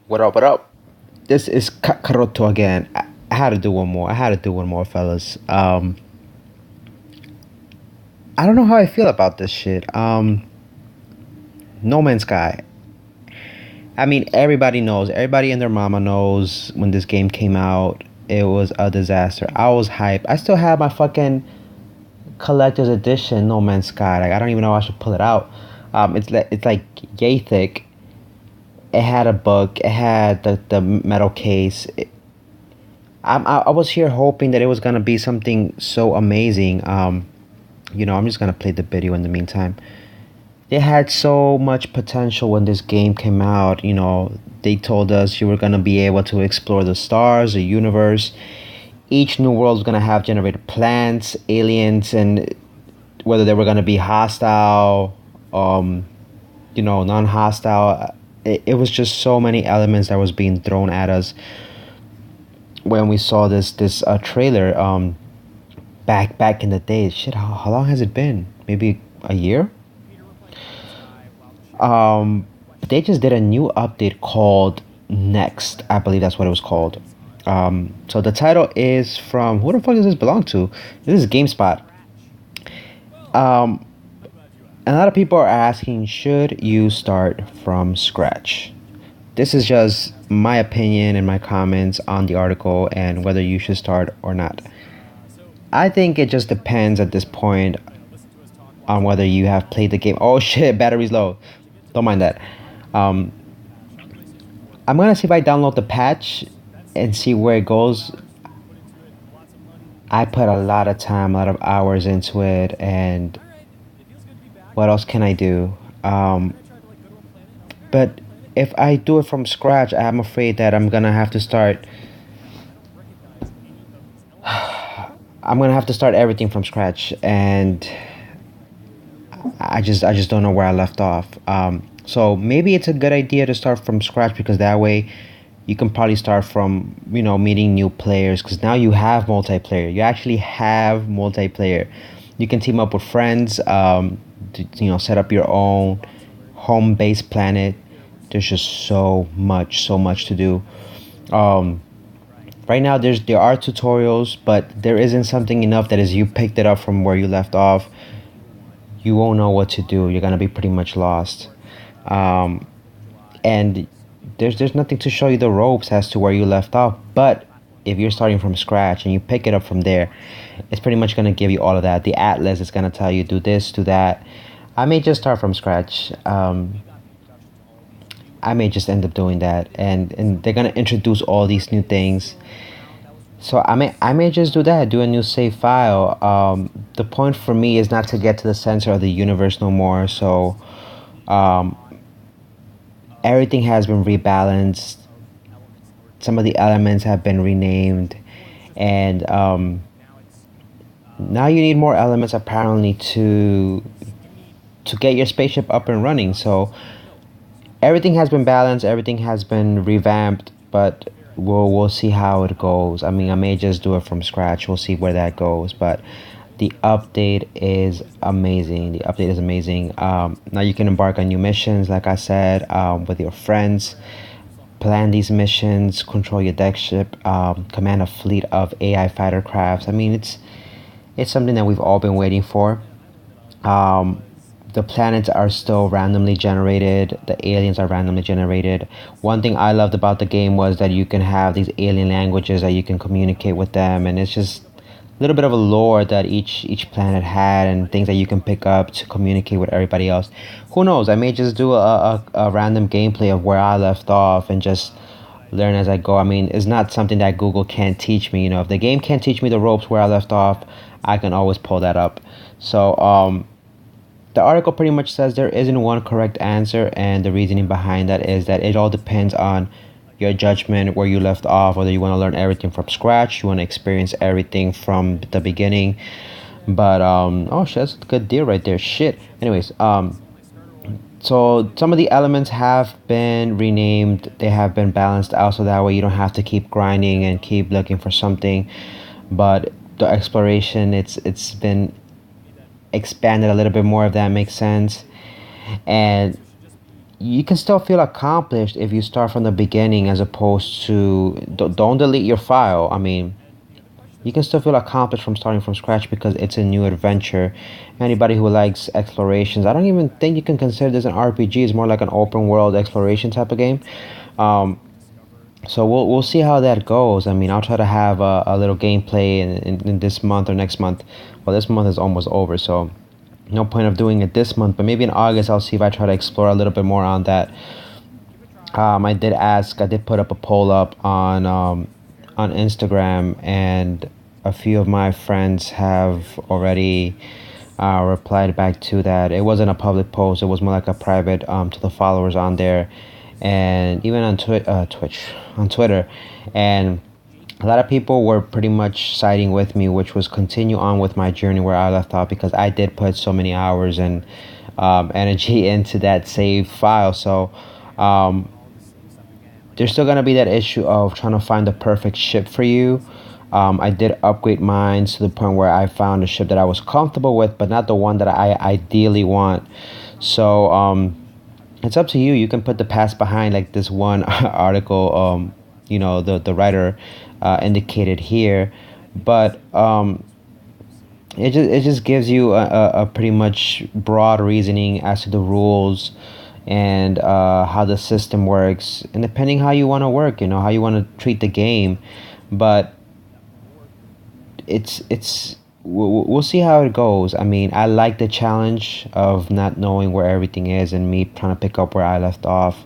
What up? What up? This is Kakaroto again. I had to do one more. I had to do one more, fellas. I don't know how I feel about this shit. No Man's Sky. I mean, everybody knows. Everybody and their mama knows when this game came out. It was a disaster. I was hyped. I still have my fucking collector's edition No Man's Sky. Like I don't even know if I should pull it out. It's like yay thick. It had a book. It had the metal case. I was here hoping that it was gonna be something so amazing. I'm just gonna play the video in the meantime. It had so much potential when this game came out. They told us you were gonna be able to explore the stars, the universe. Each new world was gonna have generated plants, aliens, and whether they were gonna be hostile, non-hostile. It was just so many elements that was being thrown at us when we saw this trailer back in the day. Shit, how long has it been? Maybe a year. They just did a new update called Next. I believe that's what it was called. So the title is from, who the fuck does this belong to? This is GameSpot. um a lot of people are asking, should you start from scratch? This is just my opinion and my comments on the article and whether you should start or not. I think it just depends at this point on whether you have played the game. Oh shit, battery's low. Don't mind that. Um, I'm gonna see if I download the patch and see where it goes. I put a lot of time, a lot of hours into it, and what else can I do? But if I do it from scratch, I'm afraid that I'm gonna have to start. I'm gonna have to start everything from scratch, and I just don't know where I left off. So maybe it's a good idea to start from scratch because that way you can probably start from meeting new players because now you have multiplayer. You actually have multiplayer. You can team up with friends. Set up your own home-based planet. There's just so much to do. Um, right now there are tutorials, but there isn't something enough that is you picked it up from where you left off. You won't know what to do. You're gonna be pretty much lost. Um, and there's nothing to show you the ropes as to where you left off. But if you're starting from scratch and you pick it up from there, it's pretty much gonna give you all of that. The atlas is gonna tell you do this, do that. I may just start from scratch. I may just end up doing that, and they're gonna introduce all these new things. So I may just do that, do a new save file. The point for me is not to get to the center of the universe no more. So um, everything has been rebalanced. Some of the elements have been renamed, and now you need more elements apparently to get your spaceship up and running. So everything has been balanced, everything has been revamped, but we'll see how it goes. I mean, I may just do it from scratch. We'll see where that goes, but the update is amazing. The update is amazing. Now you can embark on new missions, like I said, with your friends. Plan these missions, control your deck ship, command a fleet of AI fighter crafts. I mean, it's something that we've all been waiting for. Um, the planets are still randomly generated. The aliens are randomly generated. One thing I loved about the game was that you can have these alien languages that you can communicate with them, and it's just a little bit of a lore that each planet had and things that you can pick up to communicate with everybody else. Who knows? I may just do a random gameplay of where I left off and just learn as I go. I mean, it's not something that Google can't teach me. If the game can't teach me the ropes where I left off, I can always pull that up. So the article pretty much says there isn't one correct answer, and the reasoning behind that is that it all depends on your judgment where you left off, whether you want to learn everything from scratch, you want to experience everything from the beginning. But oh shit, that's a good deal right there. Shit. Anyways, so some of the elements have been renamed, they have been balanced out so that way you don't have to keep grinding and keep looking for something. But the exploration, it's been expanded a little bit more, if that makes sense. And you can still feel accomplished if you start from the beginning as opposed to don't delete your file. I mean, you can still feel accomplished from starting from scratch because it's a new adventure. Anybody who likes explorations, I don't even think you can consider this an RPG. It's more like an open world exploration type of game. Um, so we'll see how that goes. I mean, I'll try to have a little gameplay in this month or next month. Well, this month is almost over, so no point of doing it this month. But maybe in August, I'll see if I try to explore a little bit more on that. I did put up a poll up on Instagram, and a few of my friends have already replied back to that. It wasn't a public post; it was more like a private to the followers on there, and even on on Twitter, and a lot of people were pretty much siding with me, which was continue on with my journey where I left off because I did put so many hours and energy into that saved file. So. Um, there's still gonna be that issue of trying to find the perfect ship for you. I did upgrade mine to the point where I found a ship that I was comfortable with, but not the one that I ideally want. So it's up to you. You can put the past behind, like this one article. The writer indicated here, but it just gives you a pretty much broad reasoning as to the rules and how the system works, and depending how you want to work, how you want to treat the game. But we'll see how it goes. I mean, I like the challenge of not knowing where everything is and me trying to pick up where I left off.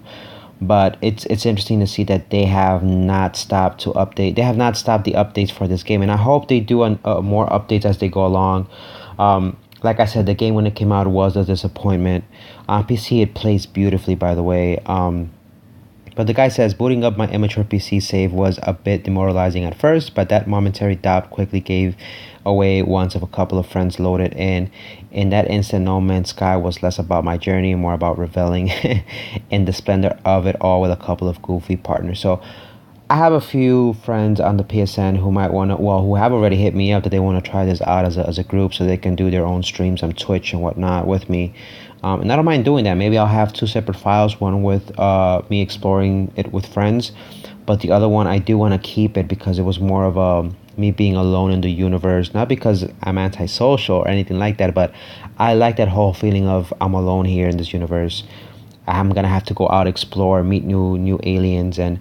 But it's interesting to see that they have not stopped to update. They have not stopped the updates for this game, and I hope they do more updates as they go along. Like I said, the game when it came out was a disappointment. On PC, it plays beautifully, by the way. But the guy says booting up my immature PC save was a bit demoralizing at first, but that momentary doubt quickly gave away once a couple of friends loaded in. In that instant, No Man's Sky was less about my journey and more about reveling in the splendor of it all with a couple of goofy partners. So I have a few friends on the PSN who might want to, well, who have already hit me up that they want to try this out as a group so they can do their own streams on Twitch and whatnot with me. And I don't mind doing that. Maybe I'll have two separate files, one with me exploring it with friends, but the other one I do want to keep it because it was more of a me being alone in the universe. Not because I'm antisocial or anything like that, but I like that whole feeling of I'm alone here in this universe. I'm gonna have to go out, explore, meet new aliens, and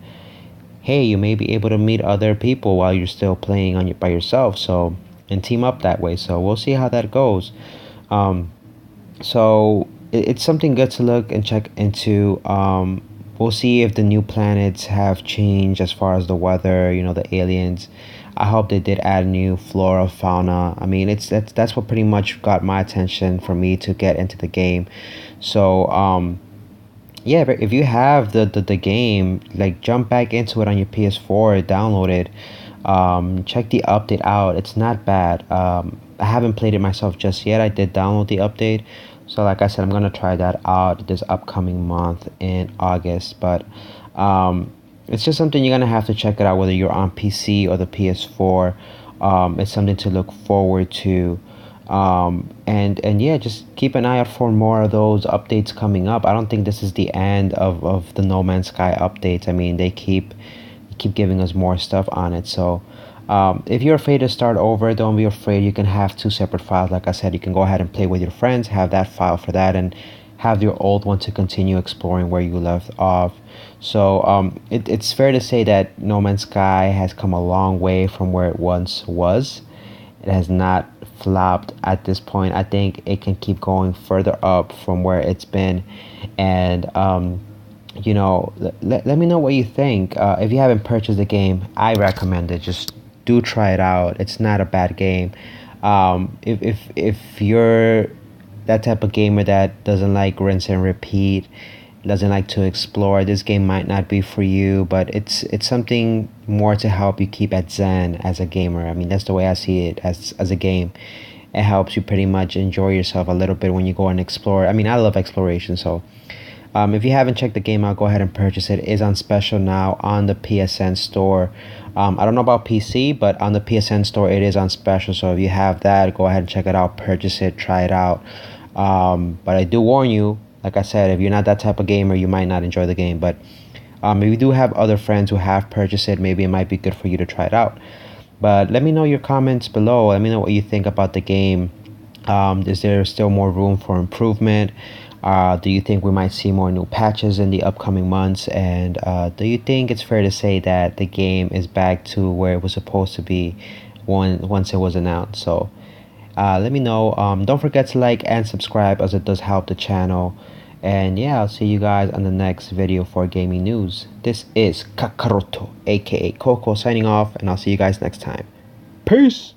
hey, you may be able to meet other people while you're still playing by yourself. So and team up that way. So we'll see how that goes. Um, so it's something good to look and check into. We'll see if the new planets have changed as far as the weather, the aliens. I hope they did add new flora, fauna. I mean, that's what pretty much got my attention for me to get into the game. So, yeah, but if you have the game, like jump back into it on your PS4, download it, check the update out. It's not bad. I haven't played it myself just yet. I did download the update. So like I said, I'm gonna try that out this upcoming month in August. But it's just something you're gonna have to check it out whether you're on PC or the PS4. It's something to look forward to. And yeah, just keep an eye out for more of those updates coming up. I don't think this is the end of the No Man's Sky updates. I mean, they keep giving us more stuff on it. So if you're afraid to start over, don't be afraid. You can have two separate files. Like I said, you can go ahead and play with your friends, have that file for that, and have your old one to continue exploring where you left off. So it's fair to say that No Man's Sky has come a long way from where it once was. It has not flopped at this point. I think it can keep going further up from where it's been. And let me know what you think. If you haven't purchased the game, I recommend it. Just do try it out. It's not a bad game. If you're that type of gamer that doesn't like rinse and repeat, doesn't like to explore, this game might not be for you. But it's something more to help you keep at zen as a gamer. I mean, that's the way I see it as a game. It helps you pretty much enjoy yourself a little bit when you go and explore. I mean, I love exploration, so if you haven't checked the game out, go ahead and purchase it. It is on special now on the PSN store. I don't know about PC, but on the PSN store, it is on special. So if you have that, go ahead and check it out, purchase it, try it out. But I do warn you, Like I said, if you're not that type of gamer, you might not enjoy the game. But if you do have other friends who have purchased it, maybe it might be good for you to try it out. But let me know your comments below. Let me know what you think about the game. Is there still more room for improvement? Do you think we might see more new patches in the upcoming months? And do you think it's fair to say that the game is back to where it was supposed to be once it was announced? So let me know. Don't forget to like and subscribe, as it does help the channel. And yeah, I'll see you guys on the next video for gaming news. This is Kakaroto, aka Coco, signing off, and I'll see you guys next time. Peace!